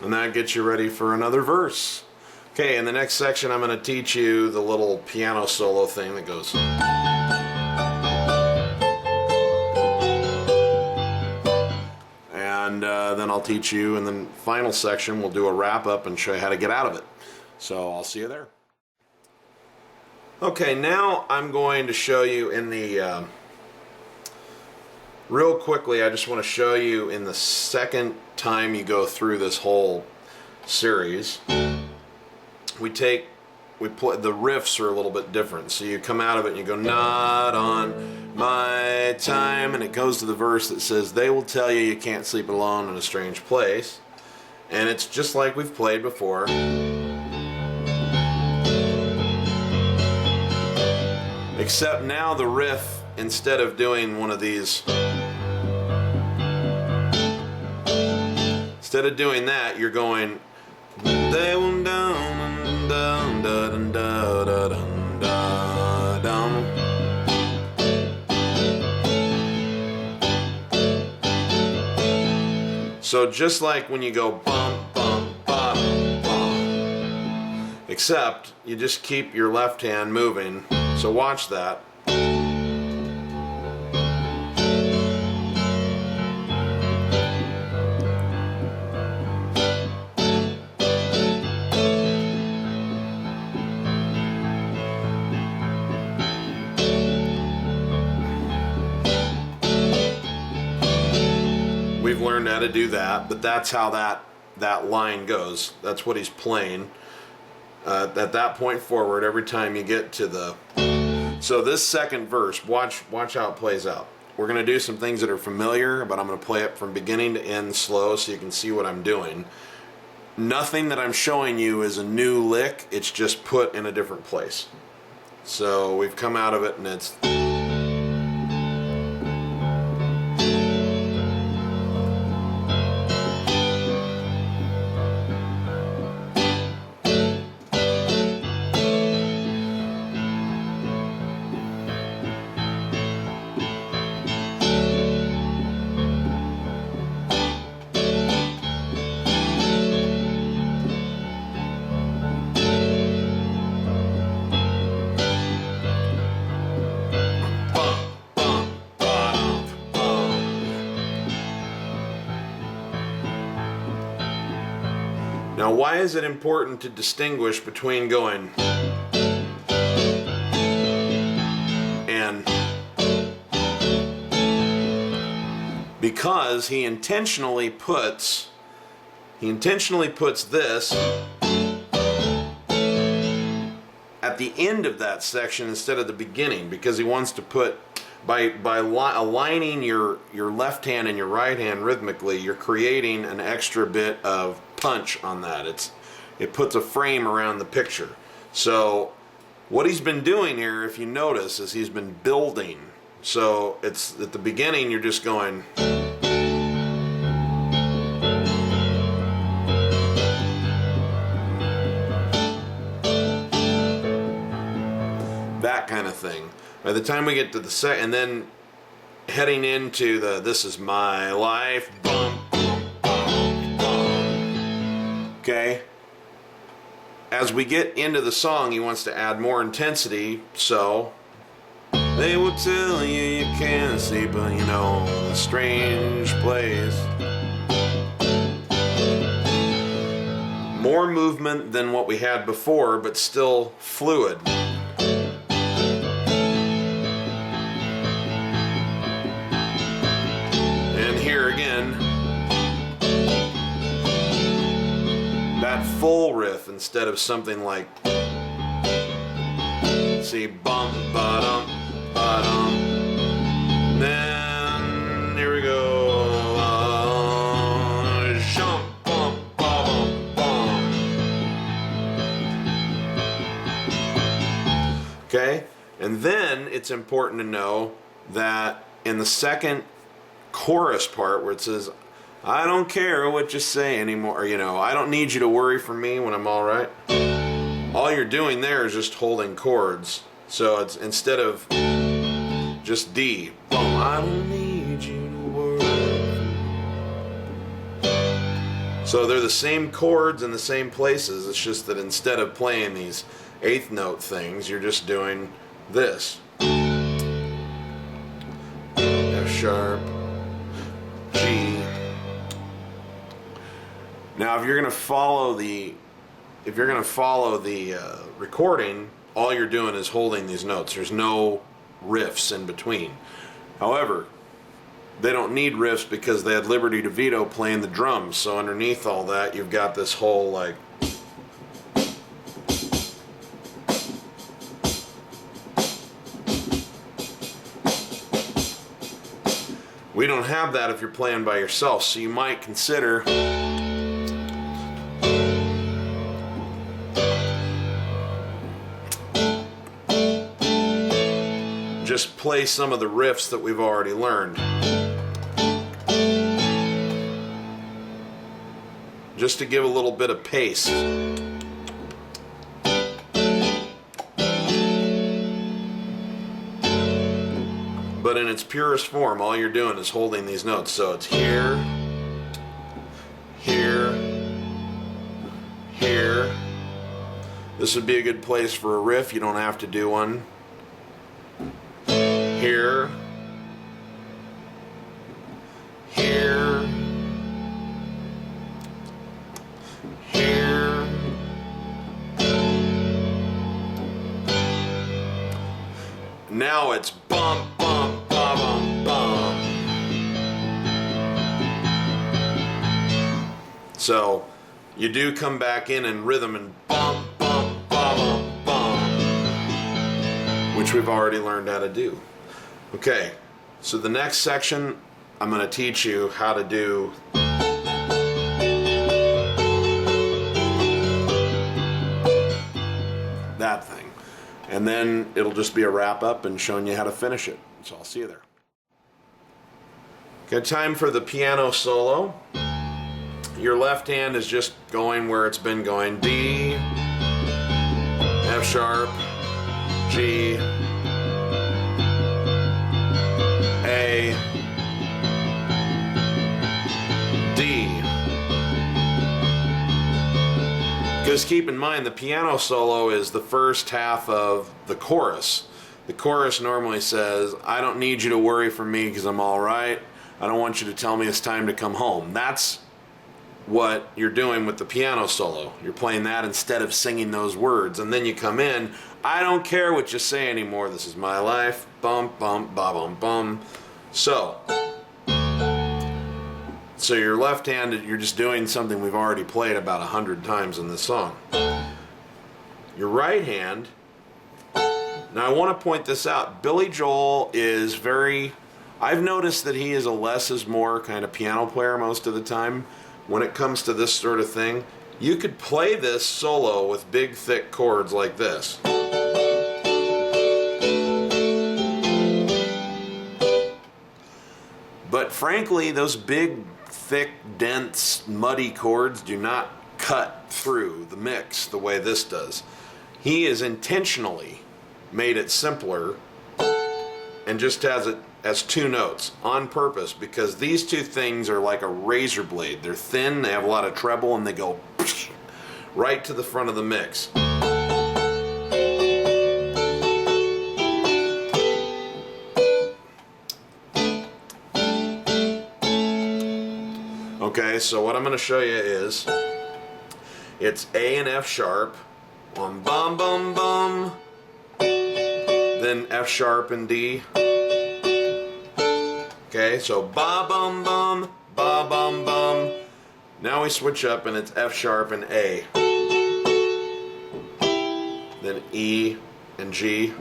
And that gets you ready for another verse. Okay, in the next section I'm going to teach you the little piano solo thing that goes. And then I'll teach you in the final section, we'll do a wrap up and show you how to get out of it. So I'll see you there. Okay, now I'm going to show you in the, real quickly, I just want to show you in the second time you go through this whole series. We take the riffs are a little bit different. So you come out of it and you go, not on my time, and it goes to the verse that says, they will tell you you can't sleep alone in a strange place. And it's just like we've played before. Except now the riff, instead of doing one of these, instead of doing that, you're going, they will down, down, down, down, down, down. So just like when you go bump, bump, bump, bump, except you just keep your left hand moving. So watch that. We've learned how to do that, but that's how that line goes. That's what he's playing. At that point forward, every time you get to the... So this second verse, watch how it plays out. We're going to do some things that are familiar, but I'm going to play it from beginning to end slow so you can see what I'm doing. Nothing that I'm showing you is a new lick. It's just put in a different place. So we've come out of it and it's... Now, why is it important to distinguish between going and... Because he intentionally puts this at the end of that section instead of the beginning, because he wants to put, by aligning your left hand and your right hand rhythmically, you're creating an extra bit of punch on that. It puts a frame around the picture. So what he's been doing here, if you notice, is he's been building. So it's at the beginning you're just going that kind of thing. By the time we get to the second, and then heading into the "This Is My Life," bum, bum, bum, bum. Okay. As we get into the song, he wants to add more intensity. So they will tell you you can't sleep, but you know, a strange place. More movement than what we had before, but still fluid. Here again, that full riff instead of something like, see, bum, ba-dum, ba-dum, then here we go, jump, bum, ba-bum, bum. Okay, and then it's important to know that in the second chorus part where it says, I don't care what you say anymore, or, you know, I don't need you to worry for me when I'm all right. All you're doing there is just holding chords. So it's instead of just D, boom, I don't need you to worry. So they're the same chords in the same places. It's just that instead of playing these eighth note things, you're just doing this. F sharp, G. Now, if you're going to follow the recording, all you're doing is holding these notes. There's no riffs in between. However, they don't need riffs because they had Liberty DeVito playing the drums. So underneath all that, you've got this whole like We don't have that if you're playing by yourself, so you might consider just play some of the riffs that we've already learned. Just to give a little bit of pace. But in its purest form, all you're doing is holding these notes. So it's here, here, here. This would be a good place for a riff. You don't have to do one. Here, here, here. Now it's bum, bum, bum, bum, bum. So you do come back in rhythm and bum, bum, bum, bum, bum, which we've already learned how to do. Okay, so the next section, I'm going to teach you how to do that thing. And then it'll just be a wrap up and showing you how to finish it. So I'll see you there. Okay, time for the piano solo. Your left hand is just going where it's been going. D, F sharp, G, A, D. Because keep in mind, the piano solo is the first half of the chorus. The chorus normally says, I don't need you to worry for me because I'm all right. I don't want you to tell me it's time to come home. That's what you're doing with the piano solo. You're playing that instead of singing those words. And then you come in, I don't care what you say anymore. This is my life. Bum, bum, ba, bum, bum. So your left hand, you're just doing something we've already played about 100 times in this song. Your right hand, now I want to point this out. Billy Joel is I've noticed that he is a less is more kind of piano player most of the time. When it comes to this sort of thing, you could play this solo with big thick chords like this. But frankly, those big, thick, dense, muddy chords do not cut through the mix the way this does. He has intentionally made it simpler and just has it as two notes on purpose, because these two things are like a razor blade. They're thin, they have a lot of treble, and they go right to the front of the mix. Okay, so what I'm going to show you is it's A and F sharp on bum bum bum, then F sharp and D. Okay, so ba bum bum, ba bum bum. Now we switch up and it's F sharp and A. Then E and G,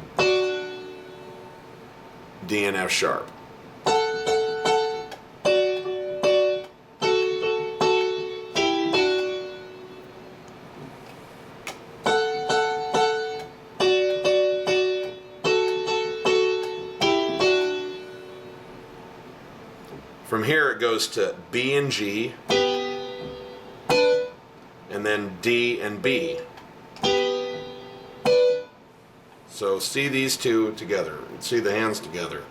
D and F sharp. From here it goes to B and G, and then D and B. So see these two together, see the hands together.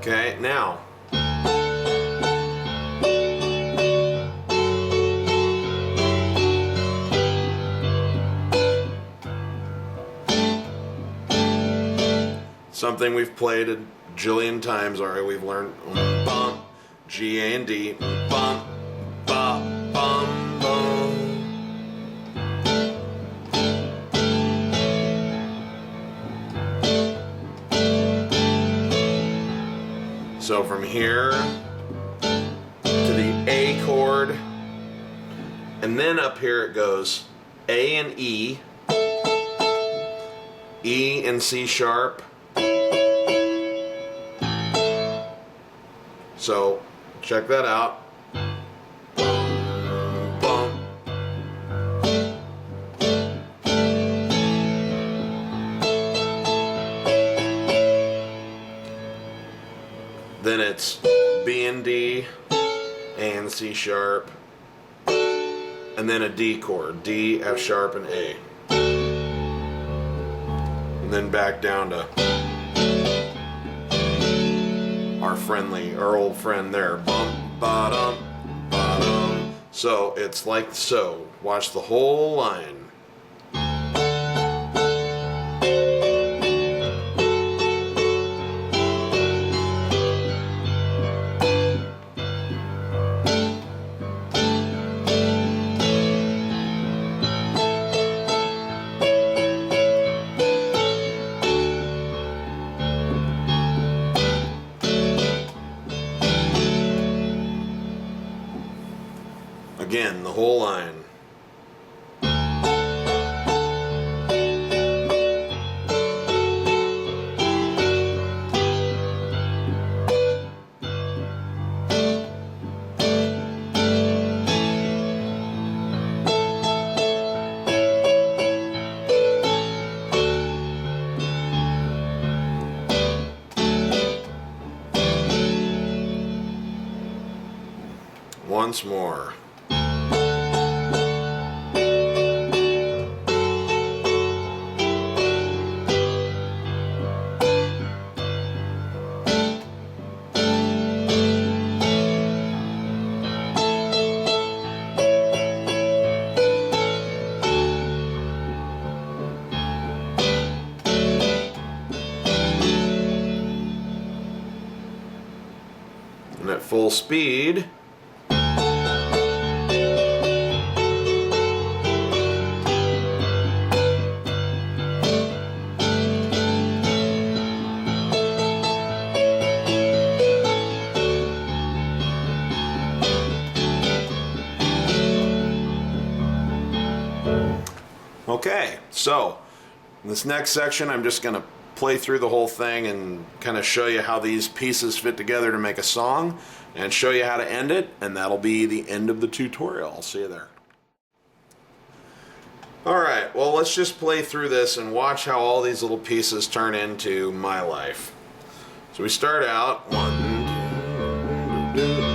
Okay, now something we've played a jillion times already. We've learned bum, G, A, and D, bum, ba, bum, bum. So from here to the A chord, and then up here it goes A and E, E and C sharp. So check that out. Bum, bum. Then it's B and D, A and C sharp, and then a D chord, D, F sharp, and A. And then back down to our old friend there. Bum, ba-dum, ba-dum. So it's like so. Watch the whole line. Again, the whole line. Once more. And at full speed, okay, so in this next section I'm just going to play through the whole thing and kind of show you how these pieces fit together to make a song and show you how to end it, and that'll be the end of the tutorial. I'll see you there. Alright, well, let's just play through this and watch how all these little pieces turn into my life. So we start out 1, 2,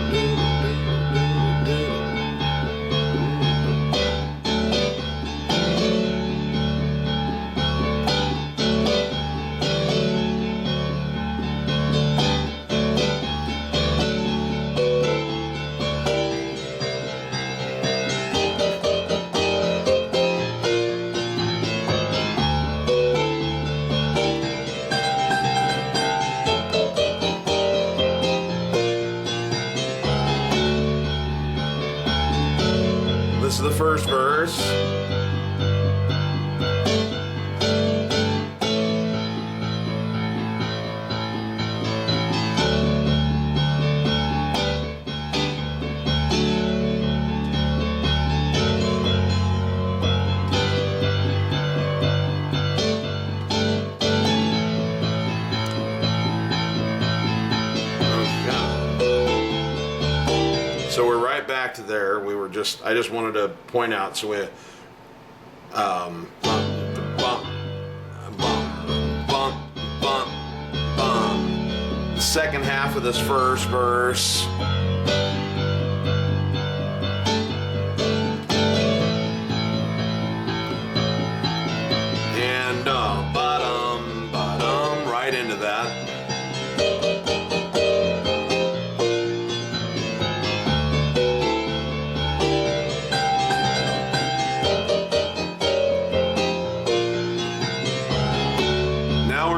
this is the first verse. So we're right back to there. I just wanted to point out, so we bum, bum, bum, bum, bum, bum. The second half of this first verse. And ba-dum, ba-dum, right into that.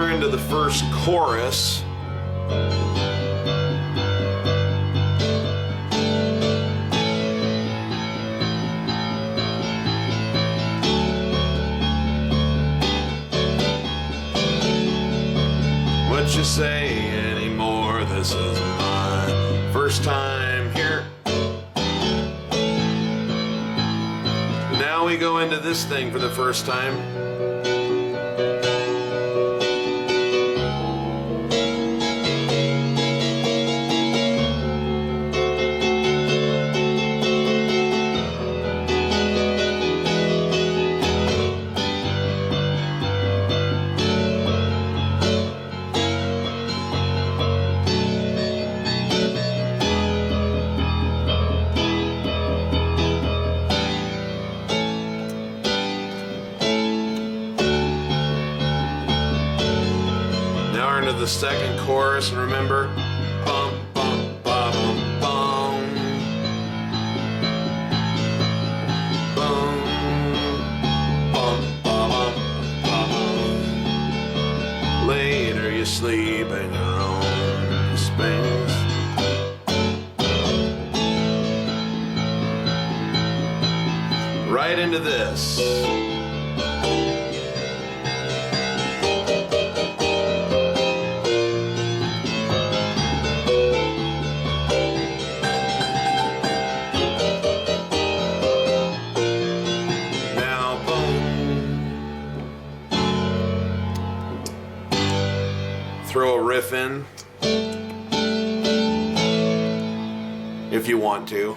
Into the first chorus. What you say anymore? This is my first time here. Now we go into this thing for the first time. The second chorus, and remember, bum bum bum bum bum bum bum bum. Later you sleep in your own space. Right into this. Throw a riff in if you want to.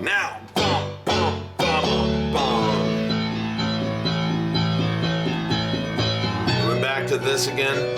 Now, bum, bum, bum, bum. Going back to this again.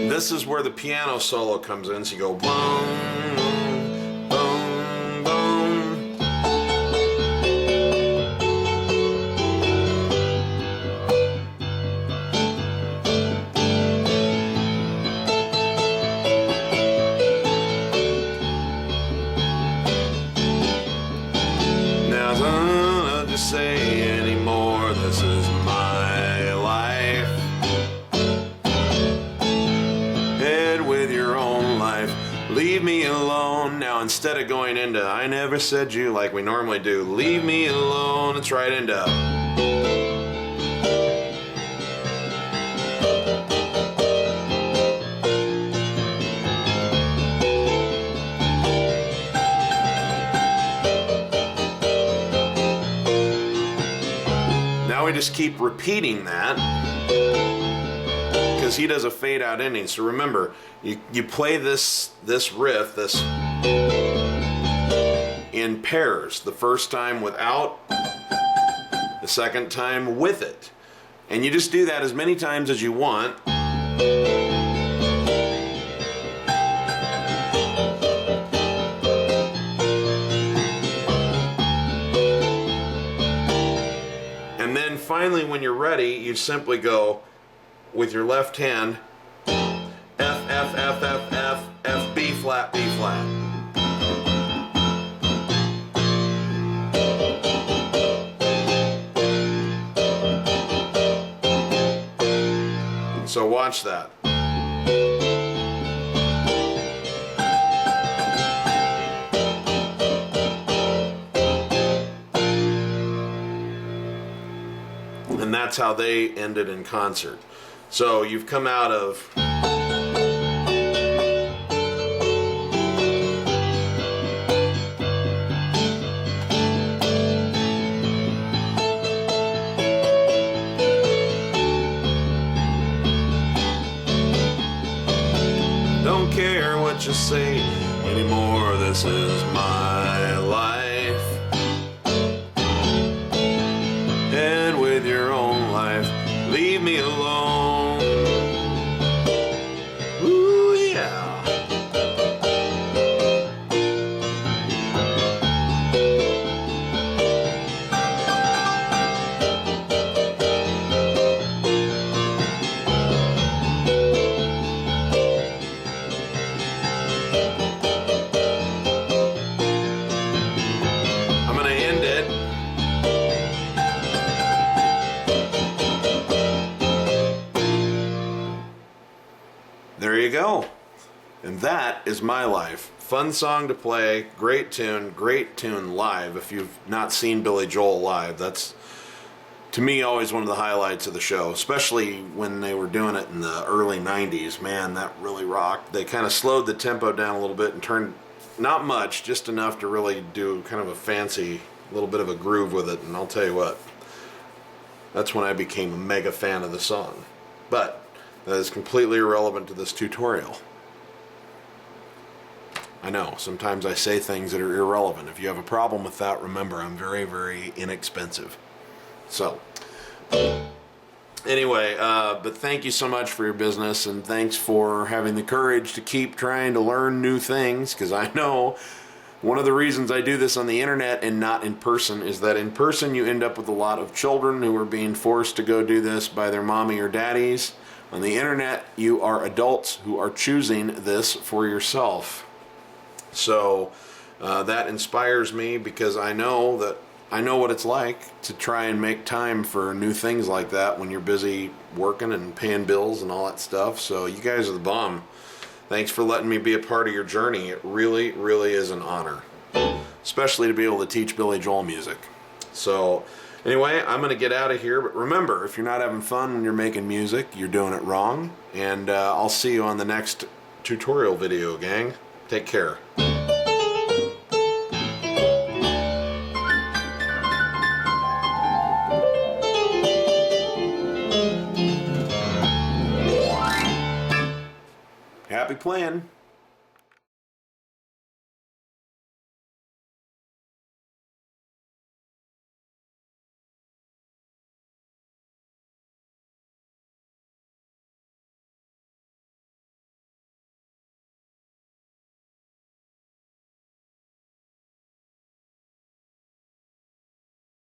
This is where the piano solo comes in, so you go boom, boom, boom. Now don't just say anymore, this is my life. With your own life, leave me alone. Now instead of going into I never said you like we normally do, leave me alone, it's right into now we just keep repeating that because he does a fade out ending. So remember, you play this riff in pairs. The first time without, the second time with it. And you just do that as many times as you want. And then finally when you're ready, you simply go with your left hand, F, F, F, F, F, F, B flat, B flat. So watch that. And that's how they ended in concert. So you've come out of don't care what you say anymore, this is my life. go. And that is my life. Fun song to play, great tune live. If you've not seen Billy Joel live, that's, to me, always one of the highlights of the show, especially when they were doing it in the early 90s. Man, that really rocked. They kind of slowed the tempo down a little bit and turned, not much, just enough to really do kind of a fancy, little bit of a groove with it. And I'll tell you what, that's when I became a mega fan of the song. But that is completely irrelevant to this tutorial. I know, sometimes I say things that are irrelevant. If you have a problem with that, remember, I'm very, very inexpensive. So, anyway, but thank you so much for your business, and thanks for having the courage to keep trying to learn new things, because I know one of the reasons I do this on the internet and not in person is that in person you end up with a lot of children who are being forced to go do this by their mommy or daddies. On the internet, you are adults who are choosing this for yourself. So that inspires me, because I know what it's like to try and make time for new things like that when you're busy working and paying bills and all that stuff. So you guys are the bomb. Thanks for letting me be a part of your journey. It really, really is an honor, especially to be able to teach Billy Joel music. So anyway, I'm going to get out of here. But remember, if you're not having fun when you're making music, you're doing it wrong. And I'll see you on the next tutorial video, gang. Take care. Happy playing.